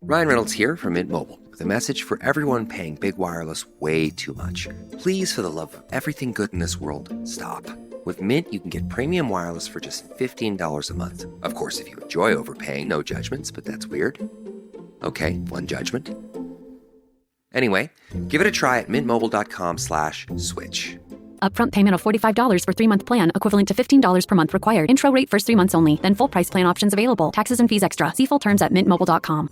Ryan Reynolds here from Mint Mobile with a message for everyone paying big wireless way too much. Please, for the love of everything good in this world, stop. With Mint, you can get premium wireless for just $15 a month. Of course, if you enjoy overpaying, no judgments, but that's weird. Okay, one judgment. Anyway, give it a try at mintmobile.com/switch. Upfront payment of $45 for 3-month plan, equivalent to $15 per month required. Intro rate first 3 months only, then full price plan options available. Taxes and fees extra. See full terms at mintmobile.com.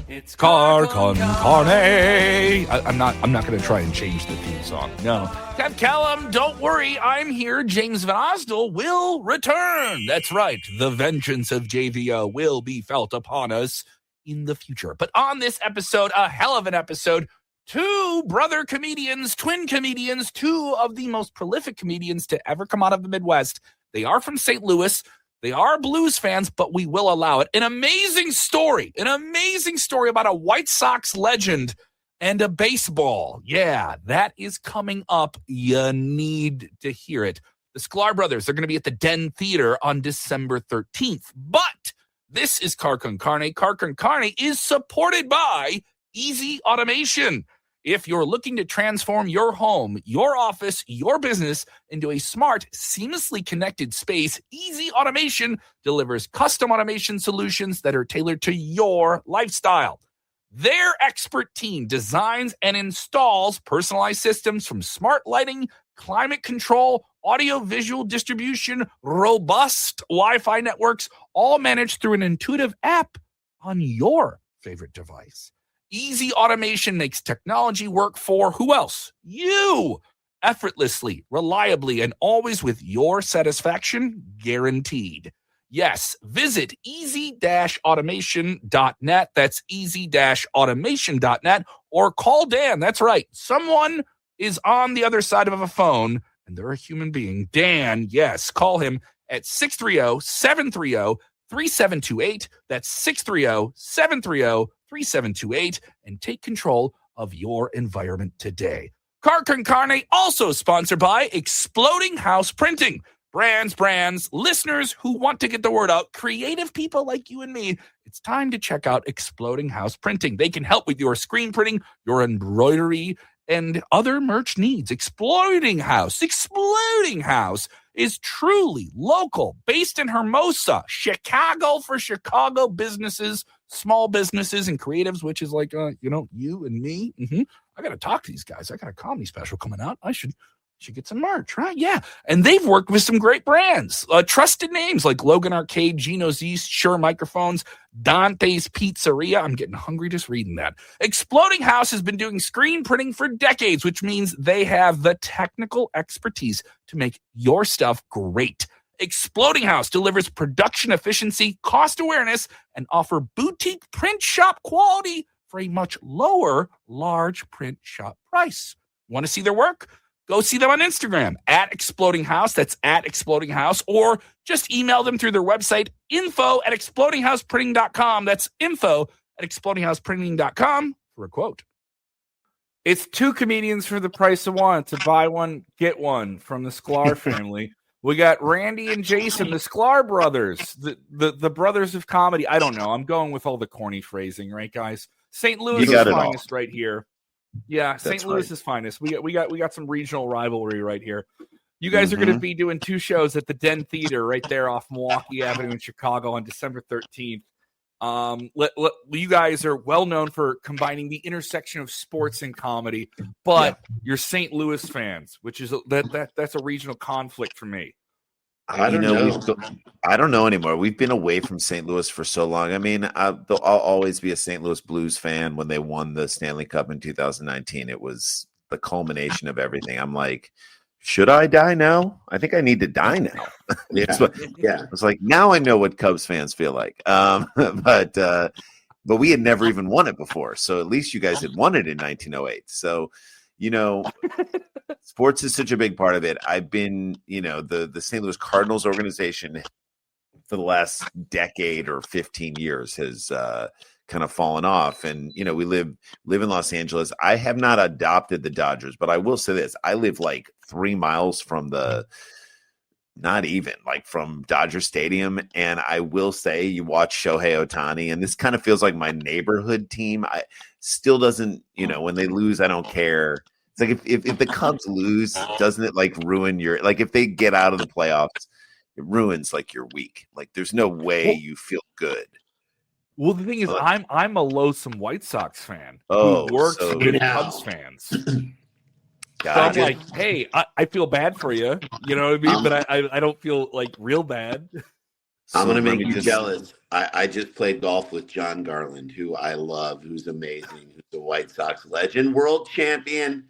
It's Car Con Carne. I'm not going to try and change the theme song. No. Kevin Kellam, don't worry. I'm here. James Van Osdol will return. That's right. The vengeance of JVO will be felt upon us in the future. But on this episode, a hell of an episode, two brother comedians, twin comedians, two of the most prolific comedians to ever come out of the Midwest. They are from St. Louis. They are Blues fans, but we will allow it. An amazing story about a White Sox legend and a baseball. Yeah, that is coming up. You need to hear it. The Sklar Brothers are going to be at the Den Theater on December 13th. But this is Car Con Carne. Car Con Carne is supported by Easy Automation. If you're looking to transform your home, your office, your business into a smart, seamlessly connected space, Easy Automation delivers custom automation solutions that are tailored to your lifestyle. Their expert team designs and installs personalized systems from smart lighting, climate control, audio-visual distribution, robust Wi-Fi networks, all managed through an intuitive app on your favorite device. Easy Automation makes technology work for who else? You! Effortlessly, reliably, and always with your satisfaction guaranteed. Yes, visit easy-automation.net. That's easy-automation.net. Or call Dan. That's right. Someone is on the other side of a phone, and they're a human being. Dan, yes, call him at 630-730-3728. That's 630-730-3728, and take control of your environment today. Car Con Carne also sponsored by Exploding House Printing. Brands, listeners who want to get the word out, creative people like you and me, it's time to check out Exploding House Printing. They can help with your screen printing, your embroidery, and other merch needs. Exploding House is truly local, based in Hermosa, Chicago, for Chicago businesses, small businesses, and creatives, which is like, you and me. I got to talk to these guys. I got a comedy special coming out. I should get some merch, right? Yeah. And they've worked with some great brands, trusted names like Logan Arcade, Gino's East, Shure Microphones, Dante's Pizzeria. I'm getting hungry just reading that. Exploding House has been doing screen printing for decades, which means they have the technical expertise to make your stuff great. Exploding House delivers production efficiency, cost awareness, and offer boutique print shop quality for a much lower large print shop price. Want to see their work? Go see them on Instagram at Exploding House. That's at Exploding House. Or just email them through their website, info@explodinghouseprinting.com. That's info@explodinghouseprinting.com for a quote. It's two comedians for the price of one. To buy one, get one from the Sklar family. We got Randy and Jason, the Sklar Brothers, the brothers of comedy. I don't know. I'm going with all the corny phrasing, right, guys? St. Louis is finest right here. Yeah, St. Louis's finest. We got some regional rivalry right here. You guys are going to be doing two shows at the Den Theater right there off Milwaukee Avenue in Chicago on December 13th. You guys are well known for combining the intersection of sports and comedy, but you're St. Louis fans, which is that's a regional conflict for me. I don't know anymore. We've been away from St. Louis for so long. I mean, I'll always be a St. Louis Blues fan. When they won the Stanley Cup in 2019, it was the culmination of everything. I'm like, should I die now? I think I need to die now. It's like, now I know what Cubs fans feel like. But we had never even won it before. So at least you guys had won it in 1908. So, sports is such a big part of it. I've been, the St. Louis Cardinals organization for the last decade or 15 years has kind of fallen off. And, we live in Los Angeles. I have not adopted the Dodgers, but I will say this. I live like 3 miles from the not even like from Dodger Stadium. And I will say, you watch Shohei Ohtani, and this kind of feels like my neighborhood team. I still doesn't, when they lose, I don't care. It's like if the Cubs lose, doesn't it like ruin your, like if they get out of the playoffs, it ruins like your week. Like there's no way you feel good. Well, the thing is, I'm a loathsome White Sox fan who works with Cubs fans. So I'm like, hey, I feel bad for you. You know what I mean? But I don't feel like real bad. I'm going to make you jealous. I just played golf with John Garland, who I love, who's amazing, who's a White Sox legend, world champion.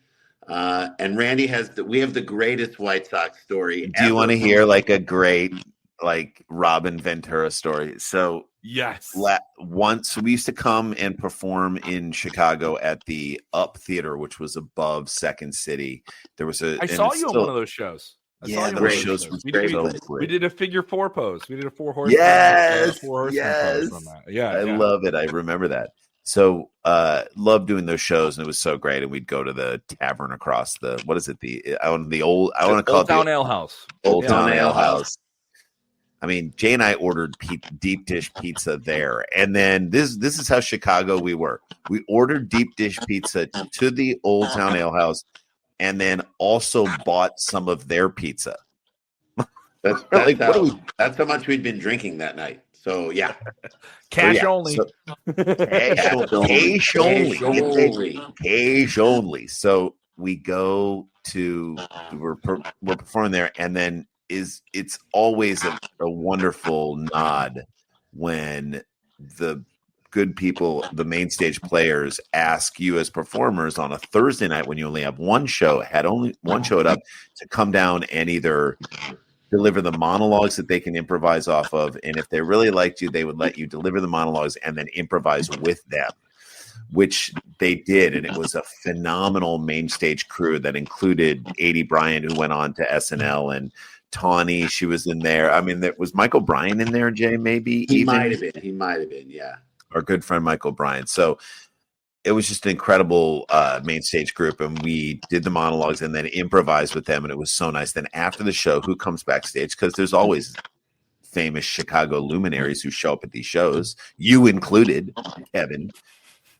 And Randy we have the greatest White Sox story. Do you want to hear like a great like Robin Ventura story? So yes, once we used to come and perform in Chicago at the Up Theater, which was above Second City. There was I saw you on one of those shows. Those shows were we did a figure 4 pose. We did a 4 horse. Yes, pose from that. I love it. I remember that. So love doing those shows, and it was so great. And we'd go to the tavern across the Old Town Ale House. Old Town Ale House. I mean, Jay and I ordered deep dish pizza there, and then this is how Chicago we were. We ordered deep dish pizza to the Old Town Ale House, and then also bought some of their pizza. That's how much we'd been drinking that night. So yeah, cash only. Cash only. So we go to we're performing there, and then it's always a wonderful nod when the good people, the main stage players, ask you as performers on a Thursday night when you only have one show, up, to come down and either deliver the monologues that they can improvise off of, and if they really liked you, they would let you deliver the monologues and then improvise with them, which they did. And it was a phenomenal main stage crew that included Adie Bryant, who went on to SNL, and Tawny, she was in there. I mean, was Michael Bryan in there, Jay? Maybe he might have been. Yeah, our good friend Michael Bryan. So it was just an incredible main stage group, and we did the monologues and then improvised with them, and it was so nice. Then after the show, who comes backstage? Because there's always famous Chicago luminaries who show up at these shows, you included, Kevin.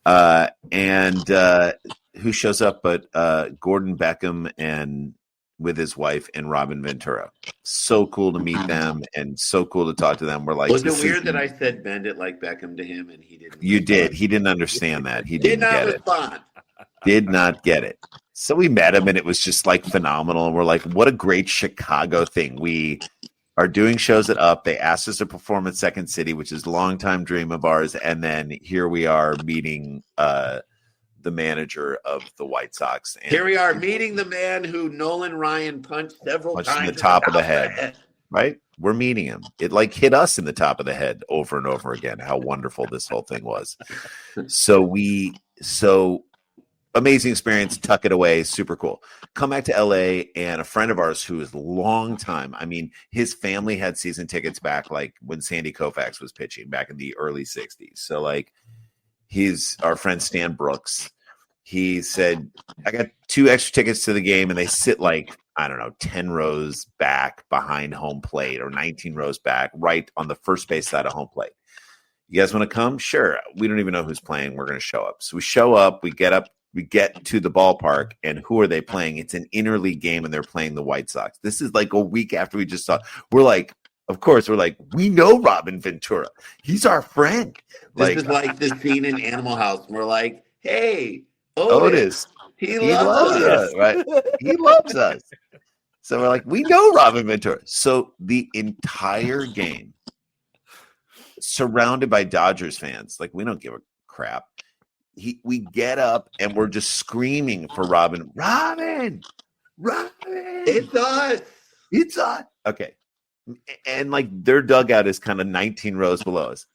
And who shows up but Gordon Beckham and with his wife and Robin Ventura. So cool to meet them and so cool to talk to them. We're like, was it weird that I said bend it like Beckham to him and he didn't? You did. He didn't understand that. He didn't get respond. It. Did not get it. So we met him and it was just like phenomenal. And we're like, what a great Chicago thing. We are doing shows at Up. They asked us to perform at Second City, which is a longtime dream of ours. And then here we are meeting the manager of the White Sox. And here we are meeting the man who Nolan Ryan punched several times in the top of the head. Right? We're meeting him. It like hit us in the top of the head over and over again, how wonderful this whole thing was. So amazing experience, tuck it away, super cool. Come back to LA, and a friend of ours who is long time, I mean, his family had season tickets back like when Sandy Koufax was pitching back in the early 60s. So like our friend Stan Brooks, he said, I got 2 extra tickets to the game, and they sit like, I don't know, 10 rows back behind home plate or 19 rows back right on the first base side of home plate. You guys want to come? Sure. We don't even know who's playing. We're going to show up. So we show up, we get to the ballpark, and who are they playing? It's an interleague game, and they're playing the White Sox. This is like a week after we just saw. We're like, of course, we know Robin Ventura. He's our friend. This is like the scene in Animal House. We're like, hey, Otis. He loves us, right? He loves us. So we're like, we know Robin Ventura. So the entire game, surrounded by Dodgers fans, like we don't give a crap. We get up and we're just screaming for Robin. Robin! It's us. Okay. And like their dugout is kind of 19 rows below us.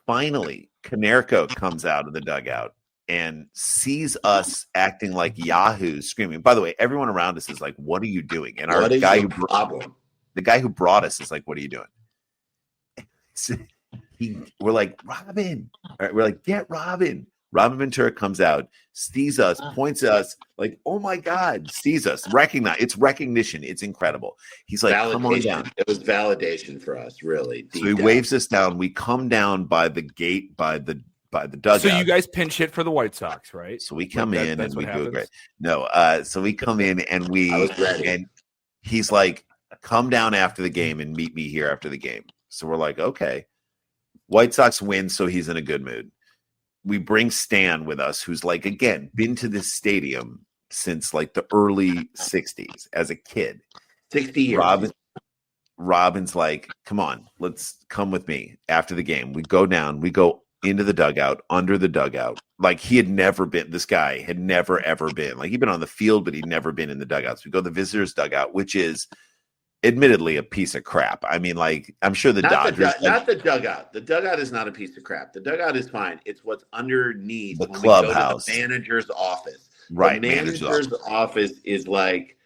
Finally, Canerco comes out of the dugout and sees us acting like yahoos, screaming. By the way, everyone around us is like, what are you doing? And our guy the guy who brought us is like, what are you doing? We're like, Robin. We're like, get Robin. Robin Ventura comes out, sees us, points at us, like, oh my God, sees us, it's recognition. It's incredible. He's like, come on down. It was validation for us, really. So he waves us down. We come down by the gate, by the dugout. So you guys pinch hit for the White Sox, right? So we come in and we do it great. No, so we come in and and he's like, come down after the game and meet me here after the game. So we're like, okay. White Sox win, so he's in a good mood. We bring Stan with us, who's like, again, been to this stadium since like the early 60s as a kid. 60 years. Robin's like, come on, let's come with me after the game. We go down, we go into the dugout, under the dugout. Like this guy had never, ever been. Like he'd been on the field, but he'd never been in the dugouts. We go to the visitors' dugout, which is admittedly a piece of crap. I mean, like, I'm sure Dodgers. Not the dugout. The dugout is not a piece of crap. The dugout is fine. It's what's underneath the clubhouse. The manager's office. Right. The manager's office is like,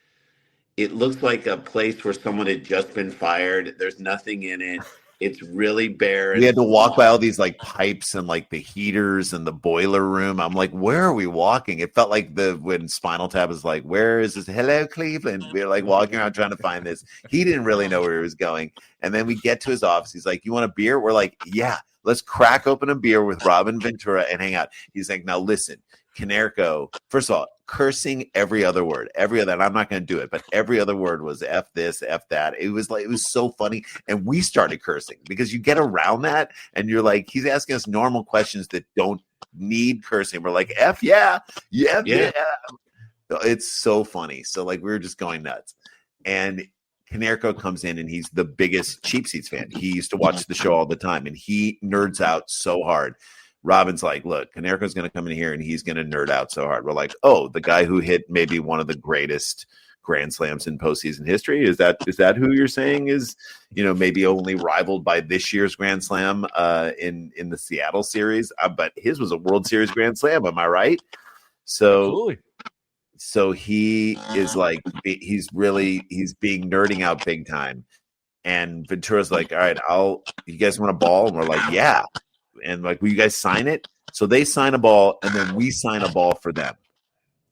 it looks like a place where someone had just been fired. There's nothing in it. It's really bare. We had to walk by all these like pipes and like the heaters and the boiler room. I'm like, where are we walking? It felt like when Spinal Tap was like, where is this? Hello, Cleveland. We were like walking around trying to find this. He didn't really know where he was going. And then we get to his office. He's like, you want a beer? We're like, yeah, let's crack open a beer with Robin Ventura and hang out. He's like, now listen, Canerco, first of all, cursing every other word, and I'm not going to do it, but every other word was F this, F that. It was so funny. And we started cursing because you get around that and you're like, he's asking us normal questions that don't need cursing. We're like, F yeah. It's so funny. So like, we were just going nuts. And Canerco comes in and he's the biggest Cheap Seats fan. He used to watch the show all the time and he nerds out so hard. Robin's like, look, Canerco's going to come in here and he's going to nerd out so hard. We're like, oh, the guy who hit maybe one of the greatest grand slams in postseason history. Is that who you're saying is, maybe only rivaled by this year's grand slam in the Seattle series? But his was a World Series grand slam. Am I right? So, absolutely. So he is like, he's being nerding out big time. And Ventura's like, all right, you guys want a ball? And we're like, yeah. And like, will you guys sign it? So they sign a ball, and then we sign a ball for them.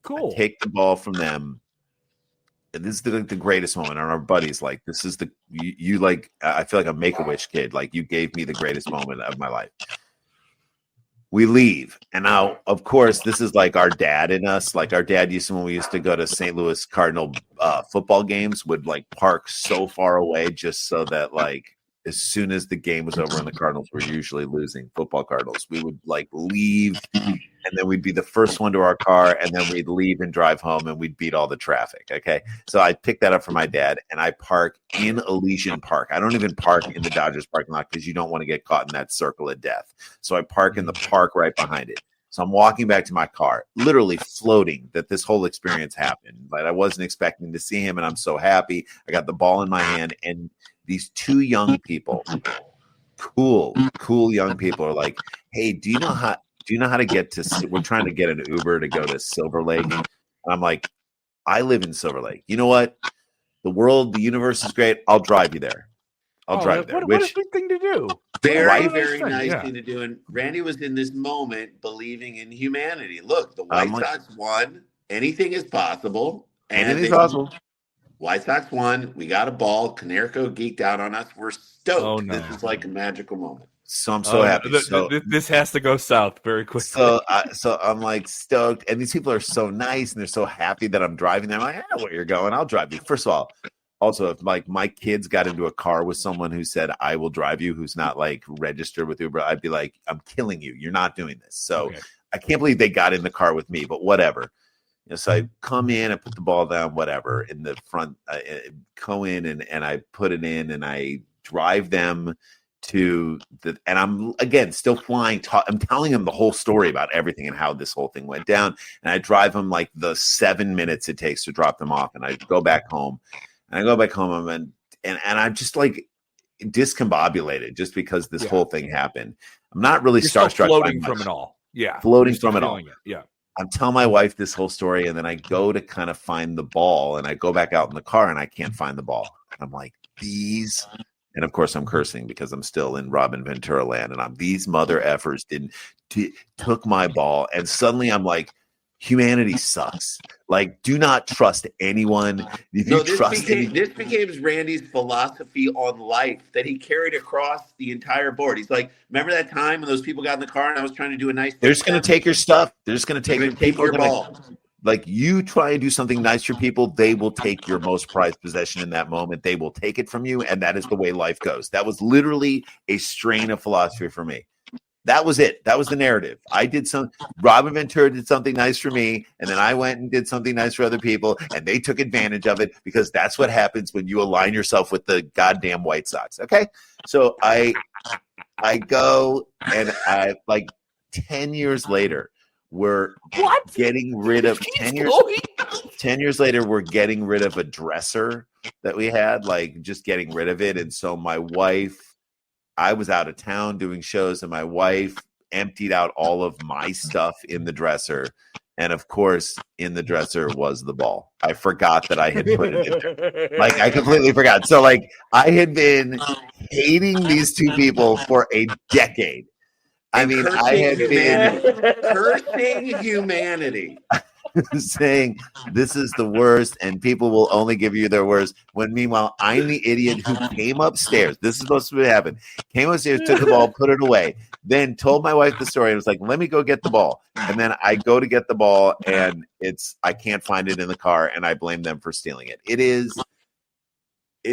Cool. I take the ball from them, and this is the greatest moment. And our buddies like, this is you like. I feel like a Make-A-Wish kid. Like you gave me the greatest moment of my life. We leave, and now, of course, this is like our dad in us. Like our dad when we used to go to St. Louis Cardinal football games, would like park so far away just so that like, as soon as the game was over and the Cardinals were usually losing, football Cardinals, we would like leave and then we'd be the first one to our car and then we'd leave and drive home and we'd beat all the traffic. Okay. So I picked that up for my dad and I park in Elysian Park. I don't even park in the Dodgers parking lot because you don't want to get caught in that circle of death. So I park in the park right behind it. So I'm walking back to my car, literally floating that this whole experience happened. But I wasn't expecting to see him and I'm so happy. I got the ball in my hand and these two young people, cool young people are like, hey, do you know how to get to, we're trying to get an Uber to go to Silver Lake. And I'm like, I live in Silver Lake. You know what? The universe is great. I'll drive you there. I'll drive you there. What a good thing to do. Very nice thing to do. And Randy was in this moment believing in humanity. Look, the White Sox won. Anything is possible. Anything's possible. White Sox won. We got a ball. Canerco geeked out on us. We're stoked. Oh, no. This is like a magical moment. So I'm so happy. This has to go south very quickly. So I'm like stoked. And these people are so nice and they're so happy that I'm driving them. I'm like, I know where you're going. I'll drive you. First of all, also, if like my kids got into a car with someone who said, I will drive you, who's not like registered with Uber, I'd be like, I'm killing you. You're not doing this. So okay. I can't believe they got in the car with me, but whatever. So I come in, I put the ball down, whatever, in the front, go in and I put it in and I drive them to and I'm again still flying. I'm telling them the whole story about everything and how this whole thing went down. And I drive them like the 7 minutes it takes to drop them off. And I go back home and I'm just like discombobulated just because this whole thing happened. I'm not really starstruck. Floating from it all. Yeah. Floating from it all. Yeah. I'm telling my wife this whole story, and then I go to kind of find the ball, and I go back out in the car, and I can't find the ball. I'm like, these And of course, I'm cursing because I'm still in Robin Ventura land, and these mother effers took my ball, and suddenly I'm like, humanity sucks. Like, do not trust anyone. If you this became Randy's philosophy on life that he carried across the entire board. He's like, remember that time when those people got in the car and I was trying to do a nice thing? They're just going to take your stuff. They're just going to take your ball. Like, you try and do something nice for people, they will take your most prized possession in that moment. They will take it from you, and that is the way life goes. That was literally a strain of philosophy for me. That was it. That was the narrative. Robin Ventura did something nice for me, and then I went and did something nice for other people, and they took advantage of it, because that's what happens when you align yourself with the goddamn White Sox. Okay? So I go, and I, like, 10 years later, we're getting rid of 10 years later, we're getting rid of a dresser that we had, like, just getting rid of it. And so my wife, I was out of town doing shows, and my wife emptied out all of my stuff in the dresser. And of course, in the dresser was the ball. I forgot that I had put it in there. Like, I completely forgot. So, like, I had been hating these two people for a decade. I mean, I had been cursing humanity, saying this is the worst, and people will only give you their worst. When meanwhile, I'm the idiot who came upstairs. This is supposed to happen. Came upstairs, took the ball, put it away, then told my wife the story. And was like, "Let me go get the ball." And then I go to get the ball, and I can't find it in the car, and I blame them for stealing it. It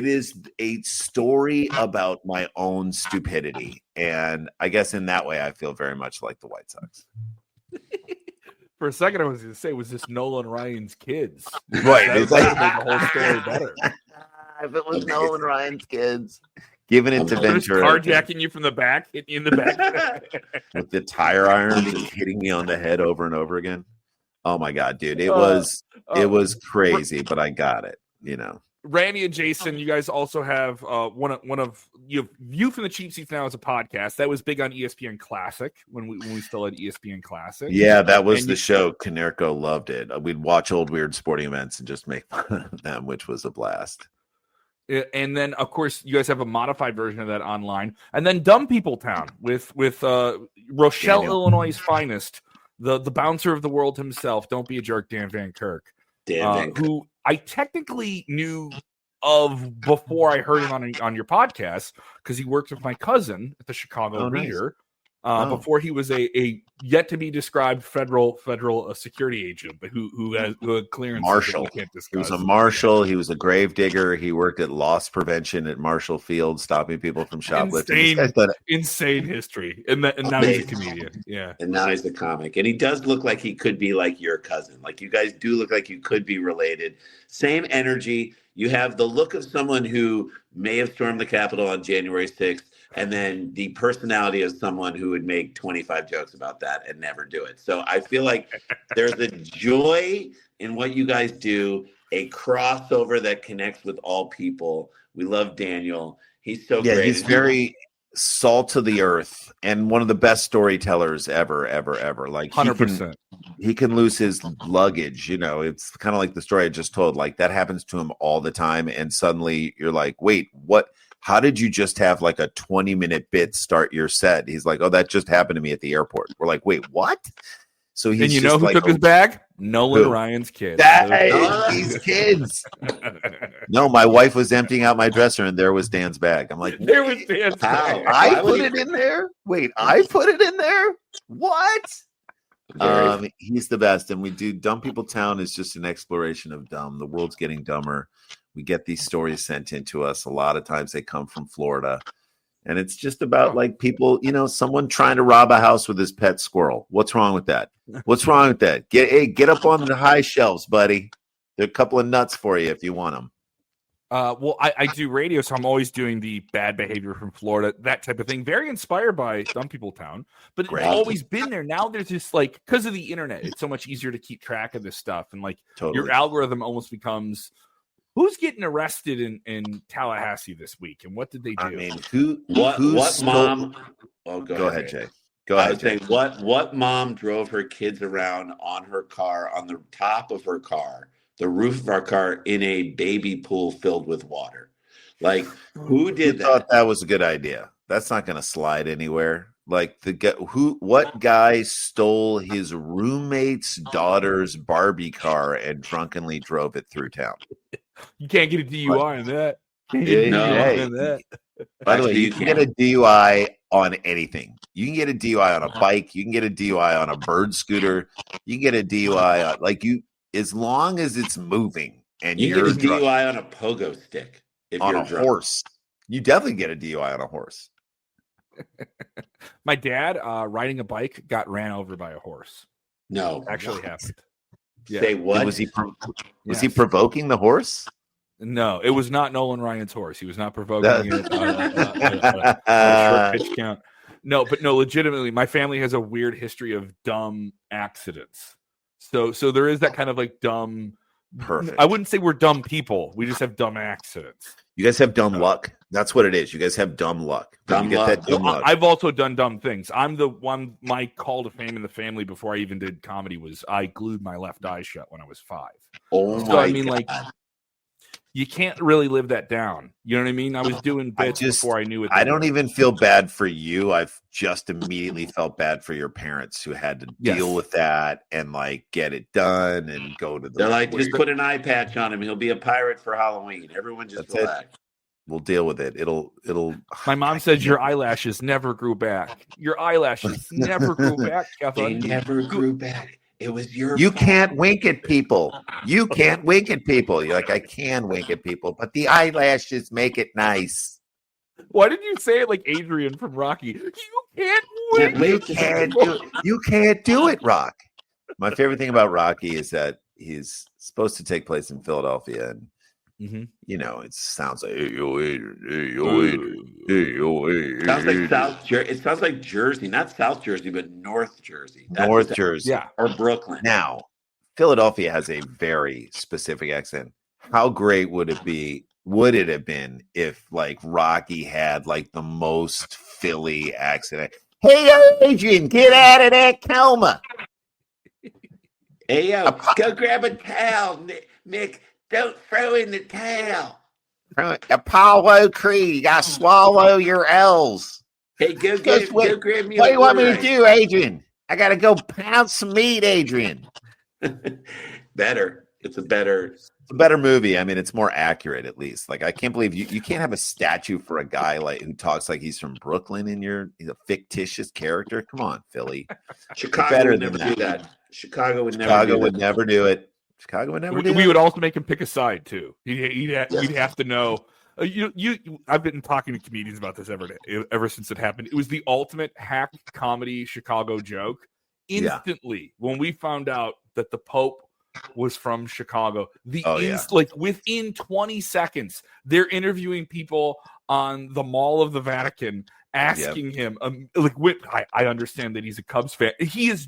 is a story about my own stupidity. And I guess in that way, I feel very much like the White Sox. For a second, I was going to say, was this Nolan Ryan's kids? Right. That would make the whole story better. If it was Nolan Ryan's kids, giving it to Ventura. Carjacking you from the back, hitting you in the back. With the tire iron just hitting me on the head over and over again. Oh, my God, dude. It was crazy, but I got it, you know. Randy and Jason, you guys also have you have View from the Cheap Seats now as a podcast. That was big on ESPN Classic when we still had ESPN Classic. Yeah, that was the show. Canerco loved it. We'd watch old weird sporting events and just make fun of them, which was a blast. And then, of course, you guys have a modified version of that online. And then Dumb People Town with Rochelle, Illinois' finest, the bouncer of the world himself. Don't be a jerk, Dan Van Kirk. Who I technically knew of before I heard him on your podcast, because he worked with my cousin at the Chicago Reader. Before he was a yet to be described federal security agent, but who had clearance. Marshal. He was a marshal. He was a grave digger. He worked at loss prevention at Marshall Field, stopping people from shoplifting. Insane history, and now he's a comedian. Yeah, and now he's a comic, and he does look like he could be like your cousin. Like, you guys do look like you could be related. Same energy. You have the look of someone who may have stormed the Capitol on January 6th. And then the personality of someone who would make 25 jokes about that and never do it. So I feel like there's a joy in what you guys do, a crossover that connects with all people. We love Daniel. He's so great. He's very salt of the earth and one of the best storytellers ever. Like, 100%. He can lose his luggage. You know, it's kind of like the story I just told. Like, that happens to him all the time. And suddenly you're like, wait, what? How did you just have like a 20-minute bit start your set? He's like, oh, that just happened to me at the airport. We're like, wait, what? So he's, and you know who took his bag? Nolan Ryan's kids. These kids. No, my wife was emptying out my dresser, and there was Dan's bag. I'm like, there was Dan's bag. I put it in there? Wait, I put it in there? What? He's the best. And we do Dumb People Town is just an exploration of dumb. The world's getting dumber. We get these stories sent in to us. A lot of times they come from Florida. And it's just about like people, you know, someone trying to rob a house with his pet squirrel. What's wrong with that? What's wrong with that? Get up on the high shelves, buddy. There are a couple of nuts for you if you want them. Well, I do radio, so I'm always doing the bad behavior from Florida, that type of thing. Very inspired by Dumb People Town, but it's always been there. Now there's just like, because of the internet, it's so much easier to keep track of this stuff. And like your algorithm almost becomes, who's getting arrested in Tallahassee this week, and what did they do? I mean, what mom? Oh, go ahead, Jay. Go ahead. I was saying, what mom drove her kids around on her car, on the top of her car, the roof of our car, in a baby pool filled with water? Like, who did that? Thought that was a good idea. That's not going to slide anywhere. Like what guy stole his roommate's daughter's Barbie car and drunkenly drove it through town? You can't get a DUI on that. By the way, you can get a DUI on anything. You can get a DUI on a bike. You can get a DUI on a bird scooter. You can get a DUI on, as long as it's moving. And you you're get a DUI on a pogo stick. If on you're a drunk. horse. You definitely get a DUI on a horse. My dad, riding a bike, got ran over by a horse. No, actually happened. Yeah. Say what? Was he provoking the horse? No, it was not Nolan Ryan's horse. He was not provoking it. A short pitch count. No, legitimately, my family has a weird history of dumb accidents. So there is that kind of like dumb. Perfect. I wouldn't say we're dumb people. We just have dumb accidents. You guys have dumb luck. That's what it is. You guys have dumb luck. Luck. I've also done dumb things. I'm the one. My call to fame in the family before I even did comedy was I glued my left eye shut when I was 5. Oh, so I mean, God. Like, you can't really live that down. You know what I mean? I was doing bits before I knew it. I don't even feel bad for you. I've just immediately felt bad for your parents who had to deal with that and like get it done and go to the. They're like, just put an eye patch on him. He'll be a pirate for Halloween. Everyone just relax. We'll deal with it. It'll. My mom said your eyelashes never grew back. Your eyelashes never grew back, Kevin. They never grew back. It was your You can't wink at people. You can't wink at people. You're like, I can wink at people, but the eyelashes make it nice. Why did you say it like Adrian from Rocky? You can't wink. You can't do it, Rock. My favorite thing about Rocky is that he's supposed to take place in Philadelphia, and it sounds like It sounds like Jersey, not South Jersey, but North Jersey. North Jersey, or Brooklyn. Now, Philadelphia has a very specific accent. How great would it have been if like Rocky had like the most Philly accent? Hey, Adrian, get out of that coma. Hey, go grab a towel, Nick. Don't throw in the towel. Apollo Creed, you gotta swallow your L's. Hey, go grab me. What do you want me to do, Adrian? I gotta go pound some meat, Adrian. Better. It's a better movie. I mean, it's more accurate at least. Like, I can't believe you can't have a statue for a guy like who talks like he's from Brooklyn and he's a fictitious character. Come on, Philly. Chicago would never do that. Chicago would never do it. Chicago would never do it. We would also make him pick a side too. You'd have to know. I've been talking to comedians about this ever since it happened. It was the ultimate hack comedy Chicago joke. Instantly, when we found out that the Pope was from Chicago, like within 20 seconds, they're interviewing people on the Mall of the Vatican, asking him, I understand that he's a Cubs fan. He has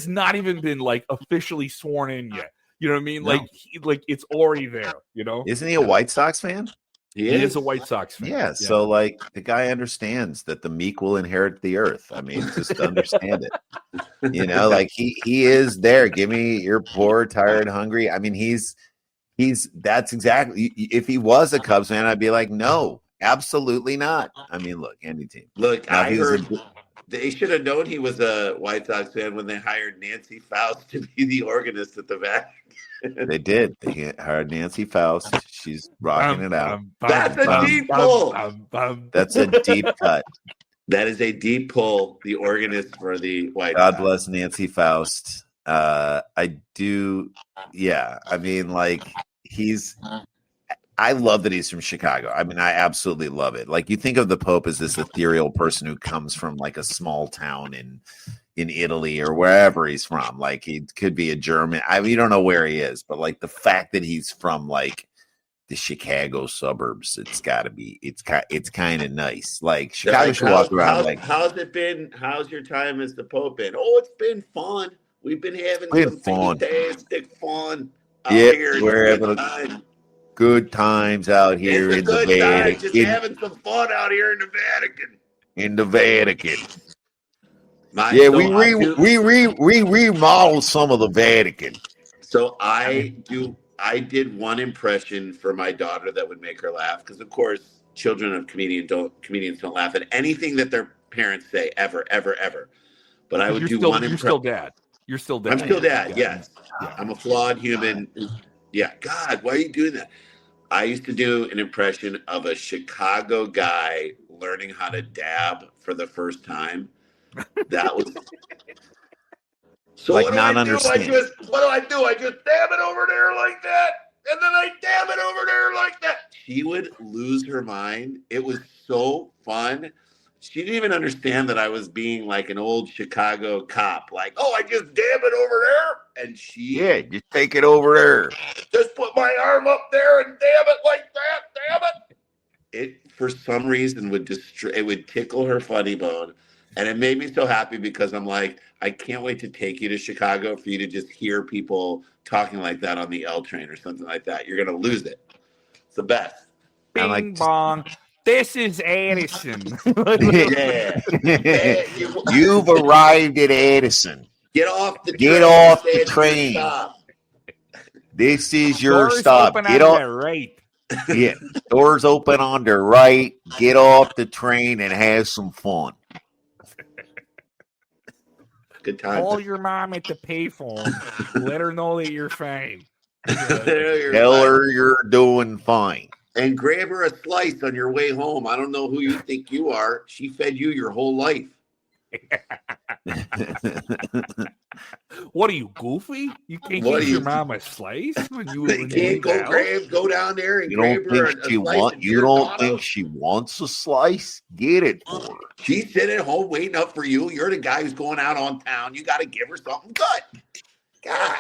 not even been like officially sworn in yet. You know what I mean? No. Like it's already there. You know? Isn't he a White Sox fan? He is a White Sox fan. Yeah. So like the guy understands that the meek will inherit the earth. I mean, just understand it. Like he is there. Give me your poor, tired, hungry. I mean, that's exactly. If he was a Cubs fan, I'd be like, no. Absolutely not. I mean, look, any team. Look, I heard they should have known he was a White Sox fan when they hired Nancy Faust to be the organist at the Vatican. They did. They hired Nancy Faust. She's rocking it out. That's a deep pull. That's a deep cut. That is a deep pull. The organist for the White God Sox. Bless Nancy Faust. I do. Yeah. I mean, like I love that he's from Chicago. I mean, I absolutely love it. Like, you think of the Pope as this ethereal person who comes from like a small town in Italy or wherever he's from. Like, he could be a German. We don't know where he is, but like the fact that he's from like the Chicago suburbs, it's kind of nice. Like, Chicago should walk around like, how's it been? How's your time as the Pope been? Oh, it's been fun. We've been having some fantastic fun. We're having good times out here in the Vatican. Just having some fun out here in the Vatican. In the Vatican. We remodeled some of the Vatican. So I do I did one impression for my daughter that would make her laugh, because of course children of comedians don't laugh at anything that their parents say ever, ever, ever. But I would do one impression. You're still dad. You're still dad. I'm still dad. Yeah. Yes, Yeah. I'm a flawed human. Yeah, God, why are you doing that? I used to do an impression of a Chicago guy learning how to dab for the first time. That was so. Like what do not I do? understand. What do I do? I just dab it over there like that, and then I dab it over there like that. She would lose her mind. It was so fun. She didn't even understand that I was being like an old Chicago cop. Like, oh, I just dab it over there, and she just take it over there. Just put my arm up there and dab it like that. Damn it! It for some reason would tickle her funny bone. And it made me so happy, because I'm like, I can't wait to take you to Chicago for you to just hear people talking like that on the L train or something like that. You're going to lose it. It's the best. Bing bong. This is Addison. Yeah. Hey, You've arrived at Addison. Get off the train. This is your Doors stop. open Get on off. the right. Yeah, doors open on the right. Get off the train and have some fun. Good time. Call your mom at the payphone. Let her know that you're fine. Tell her you're doing fine. And grab her a slice on your way home. I don't know who you think you are. She fed you your whole life. What are you, goofy? You can't give your mom a slice when you can't go down there and you grab don't her think she want you don't think she wants a slice? Get it for her. She's sitting at home waiting up for you. You're the guy who's going out on town. You got to give her something good. God.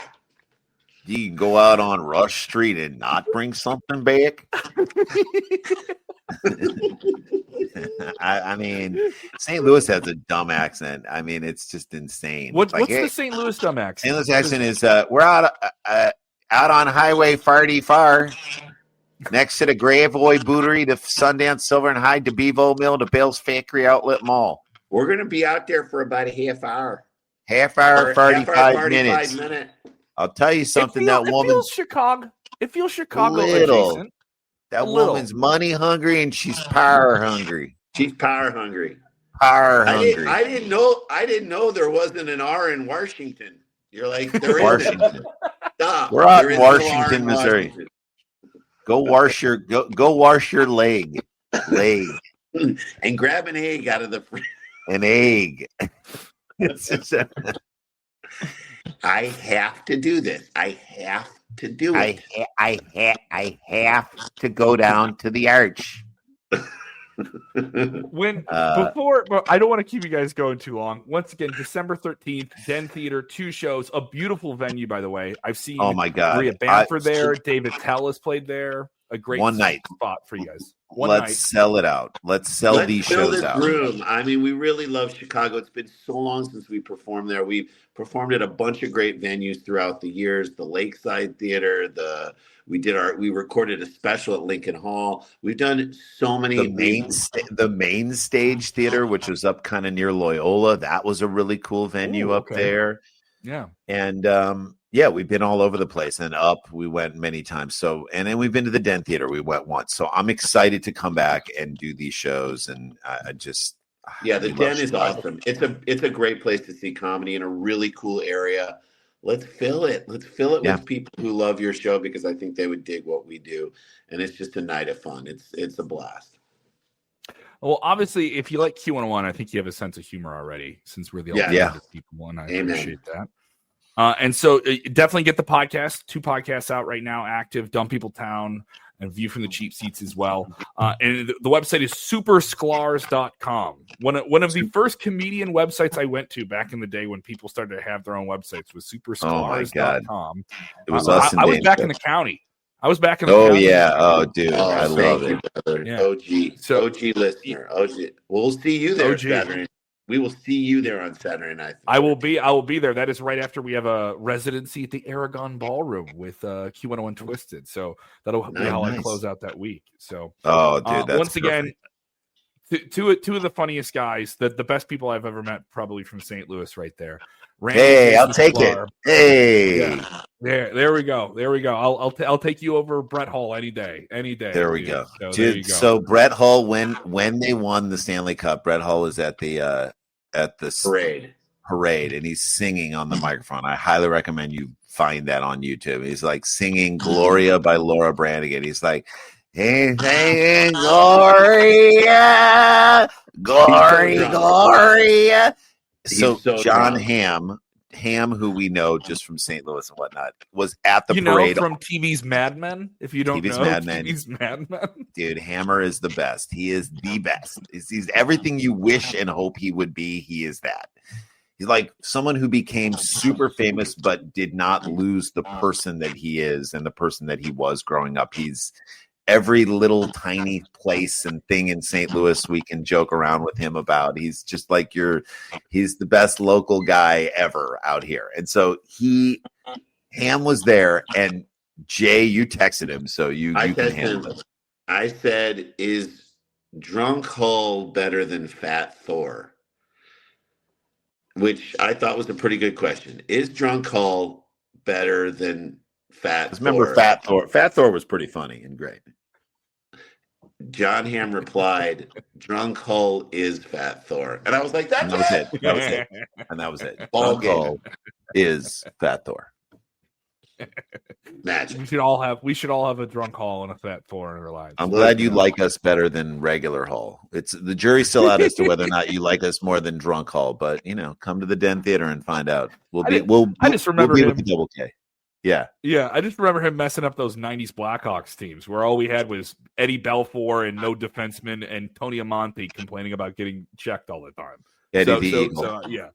You can go out on Rush Street and not bring something back. I mean, St. Louis has a dumb accent. I mean, it's just insane. What's the St. Louis dumb accent? St. Louis accent is we're out on Highway Farty Far, next to the Gravoy Bootery, the Sundance Silver and High, DeBevo Mill, the Bales Factory Outlet Mall. We're going to be out there for about a half hour. Half hour, 45 minutes. I'll tell you something. It feels Chicago little. Adjacent. That woman's money hungry and she's power hungry. She's power hungry. Power hungry. I didn't know there wasn't an R in Washington. You're like, there is Washington. Stop. We're out in Washington, Missouri. Washington. Go wash your leg. And grab an egg out of the fridge. An egg. I have to do this. I have to do it. I have to go down to the arch. But I don't want to keep you guys going too long. Once again, December 13th, Den Theater, 2 shows, a beautiful venue, by the way. I've seen Maria Bamford there. David Tell has played there. A great spot for you guys. Let's sell it out. Let's sell these shows out. Room. I mean, we really love Chicago. It's been so long since we performed there. We've performed at a bunch of great venues throughout the years. The Lakeside Theater. We recorded a special at Lincoln Hall. We've done so many. The main stage theater, which was up kind of near Loyola. That was a really cool venue up there. Yeah, and we've been all over the place, and we went many times. So, and then we've been to the Den Theater. We went once. So I'm excited to come back and do these shows. And the Den is awesome. It's a great place to see comedy in a really cool area. Let's fill it. Let's fill it with people who love your show, because I think they would dig what we do. And it's just a night of fun. It's a blast. Well, obviously, if you like Q101, I think you have a sense of humor already, since we're the alternative people, and I appreciate that. And so definitely get the podcast. 2 podcasts out right now, active. Dumb People Town and View from the Cheap Seats as well. And the website is supersklars.com. One of the first comedian websites I went to back in the day when people started to have their own websites was supersklars.com. It was us. I was back in the county. Oh, yeah. Oh, dude. I love it. Yeah. OG listener. OG. We'll see you there Saturday. We will see you there on Saturday night. I will be there. That is right after we have a residency at the Aragon Ballroom with Q101 Twisted. So that'll be how I close out that week. So, dude, that's once again, two of the funniest guys, the best people I've ever met, probably from St. Louis, right there. Randy Hey, I'll take Sklar. it. Hey, yeah. There we go. I'll take you over Brett Hull any day. There we go. So, Dude, there you go. so Brett Hull, when they won the Stanley Cup, Brett Hull is at the parade, and he's singing on the microphone. I highly recommend you find that on YouTube. He's like singing "Gloria" by Laura Branigan. He's like, "Hey, hey, Gloria, Gloria." So John Hamm, who we know just from St. Louis and whatnot, was at the parade from TV's Mad Men. If you don't know, TV's Mad Men. Dude, Hammer is the best. He is the best. He's everything you wish and hope he would be. He is that. He's like someone who became super famous but did not lose the person that he is and the person that he was growing up. He's every little tiny place and thing in St. Louis we can joke around with him about. He's just like he's the best local guy ever out here. And so Ham was there, and Jay, you texted him, so you can handle it. I said, is Drunk Hull better than Fat Thor? Which I thought was a pretty good question. Is Drunk Hull better than Fat Thor? Remember Fat Thor? Fat Thor was pretty funny and great. John Hamm replied, "Drunk Hull is Fat Thor," and I was like, "That was it. That was it. And that was it. Ball Drunk Hull is Fat Thor. Magic. We should all have a Drunk Hull and a Fat Thor in our lives. I'm glad you like us better than regular Hull. It's the jury's still out as to whether or not you like us more than Drunk Hull, but come to the Den Theater and find out. I just remember him with the double K. Yeah. Yeah, I just remember him messing up those 90s Blackhawks teams where all we had was Eddie Belfour and no defenseman and Tony Amonte complaining about getting checked all the time. Eddie the Eagle. Yeah.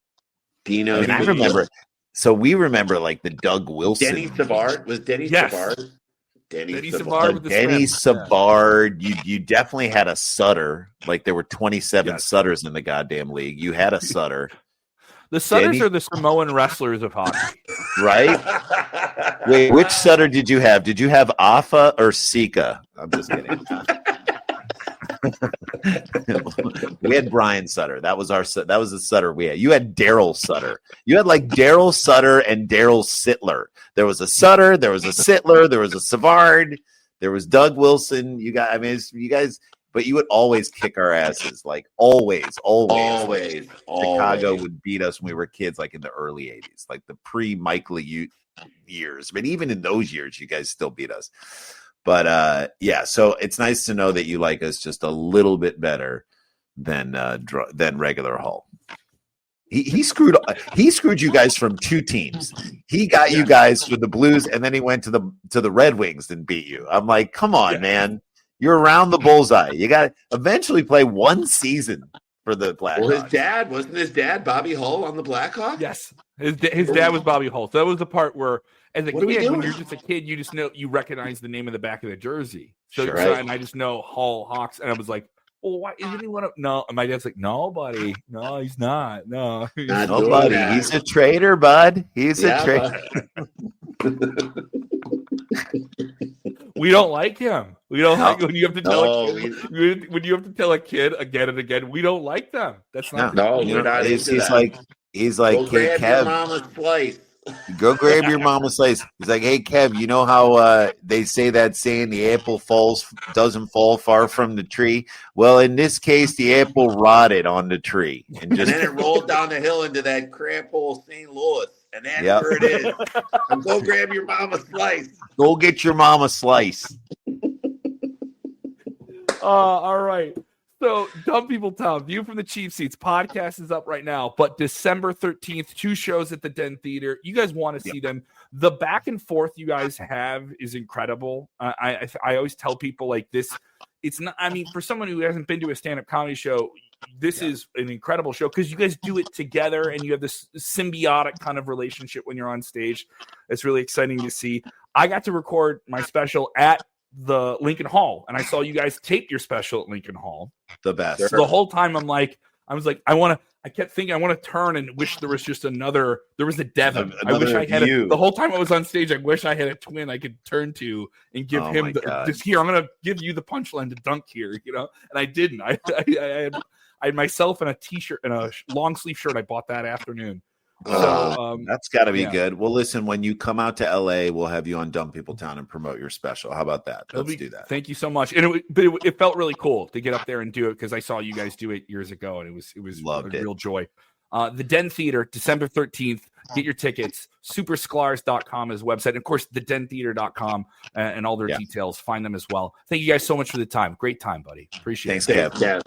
Dino. I remember. So we remember like the Doug Wilson. Denny Savard. Was Denny Savard? Denny Savard. Denny Savard. You definitely had a Sutter. Like there were 27 Sutters in the goddamn league. You had a Sutter. The Sutters are the Samoan wrestlers of hockey. Right? Wait, which Sutter did you have? Did you have Afa or Sika? I'm just kidding. We had Brian Sutter. That was the Sutter we had. You had Daryl Sutter. You had like Daryl Sutter and Daryl Sittler. There was a Sutter, there was a Sittler, there was a Savard, there was Doug Wilson. You guys, but you would always kick our asses, like always. Chicago would beat us when we were kids, like in the early 80s, like the pre-Mike Lee years. But even in those years, you guys still beat us. But so it's nice to know that you like us just a little bit better than regular Hull. He screwed you guys from two teams. He got you guys for the Blues, and then he went to the Red Wings and beat you. I'm like, come on, man. You're around the bullseye. You got to eventually play one season for the Blackhawks. Well, wasn't his dad Bobby Hull on the Blackhawks? Yes. His dad was Bobby Hull. So that was the part where, as a kid, when you're just a kid, you just know, you recognize the name of the back of the jersey. And I just know Hull Hawks. And I was like, well, why isn't he one of? No. And my dad's like, no, buddy. No, he's not. No. Buddy. He's a traitor, bud. He's a traitor. We don't like him. We don't like when you have to tell a kid. When you have to tell a kid again and again, we don't like them. That's not. No, we're not. He's like, hey, Kev, mama's slice. Go grab your mama's slice. He's like, hey, Kev, you know how they say that saying the apple doesn't fall far from the tree? Well, in this case, the apple rotted on the tree. And then it rolled down the hill into that crap hole St. Louis. And that's where it is. And go grab your mama's slice. Go get your mama's slice. All right. So, Dumb People Town, View from the Cheap Seats podcast is up right now, but December 13th, 2 shows at the Den Theater. You guys want to see them. The back and forth you guys have is incredible. I always tell people like this. It's not, I mean, for someone who hasn't been to a stand-up comedy show, this is an incredible show because you guys do it together and you have this symbiotic kind of relationship when you're on stage. It's really exciting to see. I got to record my special at the Lincoln Hall, and I saw you guys tape your special at Lincoln Hall. The best. So the whole time I was like, I want I kept thinking I want to turn and wish there was just there was a Devin. I wish Another I had you. the whole time I was on stage. I wish I had a twin I could turn to and give Oh him my God. just here. I'm going to give you the punchline to dunk here, and I didn't. I had myself in a t-shirt and a long sleeve shirt I bought that afternoon. So, that's got to be good. Well, listen, when you come out to LA, we'll have you on Dumb People Town and promote your special. How about that? Let's do that. Thank you so much. And it felt really cool to get up there and do it because I saw you guys do it years ago, and it was real joy. The Den Theater, December 13th. Get your tickets. Supersklars.com is the website. And of course, thedentheater.com and all their details. Find them as well. Thank you guys so much for the time. Great time, buddy. Appreciate it. Thanks, Kev.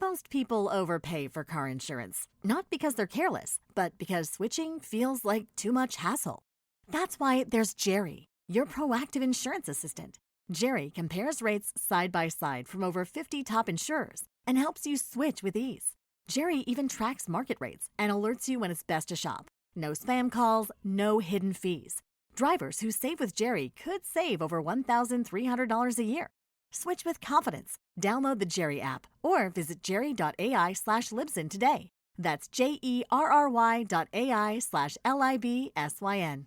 Most people overpay for car insurance, not because they're careless, but because switching feels like too much hassle. That's why there's Jerry, your proactive insurance assistant. Jerry compares rates side by side from over 50 top insurers and helps you switch with ease. Jerry even tracks market rates and alerts you when it's best to shop. No spam calls, no hidden fees. Drivers who save with Jerry could save over $1,300 a year. Switch with confidence. Download the Jerry app or visit jerry.ai/Libsyn today. That's JERRY.ai/LIBSYN.